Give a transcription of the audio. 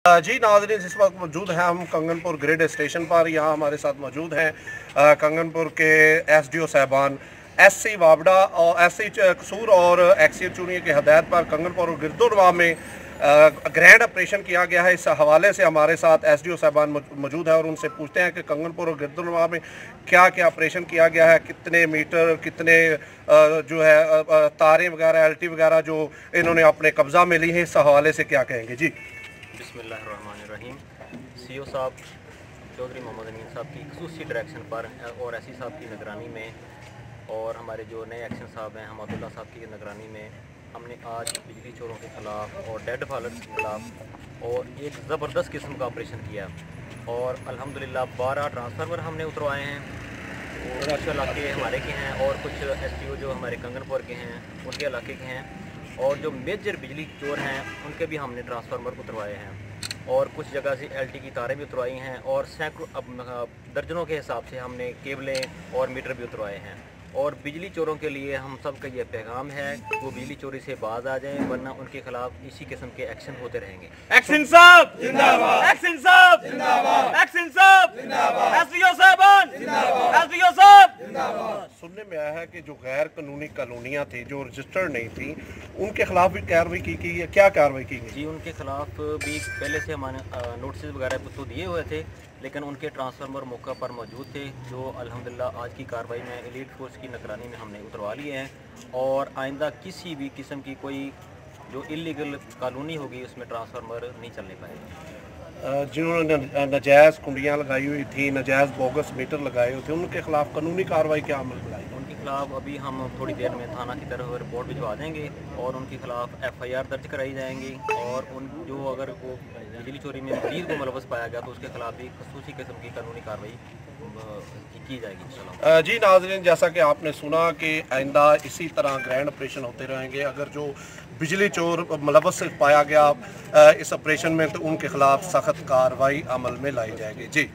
जी नाज़रीन, इस वक्त मौजूद हैं हम कंगनपुर ग्रिड स्टेशन पर। यहाँ हमारे साथ मौजूद हैं कंगनपुर के SDO साहबान SC वावड़ा और SC कसूर और एक्सी चूनिया की हदायत पर कंगनपुर और गिरदोनवा में ग्रैंड ऑपरेशन किया गया है। इस हवाले से हमारे साथ SDO साहबान मौजूद है और उनसे पूछते हैं कि कंगनपुर और गिरदोनवा में क्या क्या ऑपरेशन किया गया है, कितने मीटर, कितने जो है तारें वगैरह LT वगैरह जो इन्होंने अपने कब्ज़ा में ली हैं, इस हवाले से क्या कहेंगे जी। बिस्मिल्लाहिर्रहमानिर्रहीम। CO साहब चौधरी मोहम्मद अमीन साहब की खसूसी डायरेक्शन पर और SC साहब की निगरानी में और हमारे जो नए एक्शन साहब हैं हमदुल्ला साहब की निगरानी में हमने आज बिजली चोरों के ख़िलाफ़ और डेड फालर्स के ख़िलाफ़ और एक ज़बरदस्त किस्म का ऑपरेशन किया और अल्हम्दुलिल्लाह 12 ट्रांसफार्मर हमने उतरवाए हैं और कुछ इलाके हमारे के हैं और कुछ SDO जो हमारे कंगनपुर के हैं उनके इलाके के हैं और जो मेजर बिजली चोर हैं उनके भी हमने ट्रांसफार्मर उतरवाए हैं और कुछ जगह से LT की तारें भी उतरवाई हैं और सैकड़ों दर्जनों के हिसाब से हमने केबलें और मीटर भी उतरवाए हैं। और बिजली चोरों के लिए हम सब का ये पैगाम है वो बिजली चोरी से बाज आ जाएं, वरना उनके खिलाफ इसी किस्म के एक्शन होते रहेंगे। एक्शन साहब जिंदाबाद, एक्शन साहब जिंदाबाद, एक्शन साहब जिंदाबाद, SDO साहबान जिंदाबाद, SDO साहब जिंदाबाद। सुनने में आया है कि जो गैर कानूनी कॉलोनियाँ थी जो रजिस्टर्ड नहीं थी उनके खिलाफ भी कार्रवाई की गई है। क्या कार्रवाई की गई? जी उनके खिलाफ भी पहले से हमारे नोटिस वगैरह तो दिए हुए थे, लेकिन उनके ट्रांसफार्मर मौका पर मौजूद थे जो अल्हम्दुलिल्लाह आज की कार्रवाई में एलीट फोर्स की निगरानी में हमने उतरवा लिए हैं और आइंदा किसी भी किस्म की कोई जो इलीगल कॉलोनी होगी उसमें ट्रांसफार्मर नहीं चलने पाएगा। जिन्होंने नाजायज़ कुंडियाँ लगाई हुई थी, नाजायज़ बोगस मीटर लगाए हुए थे, उनके खिलाफ कानूनी कार्रवाई क्या अमल में लाई? उनके खिलाफ अभी हम थोड़ी देर में थाना की तरफ रिपोर्ट भिजवा देंगे और उनके खिलाफ FIR दर्ज कराई जाएंगी और उन जो अगर वो बिजली चोरी में मजीद को मुलव्वस पाया गया तो उसके खिलाफ भी खसूसी किस्म की कानूनी कार्रवाई की जाएगी इंशाल्लाह। जी नाज़रीन, जैसा कि आपने सुना कि आइंदा इसी तरह ग्रैंड ऑपरेशन होते रहेंगे। अगर जो बिजली चोर मुलव्वस पाया गया इस ऑपरेशन में तो उनके खिलाफ सख्त कार्रवाई अमल में लाई जाएगी। जी।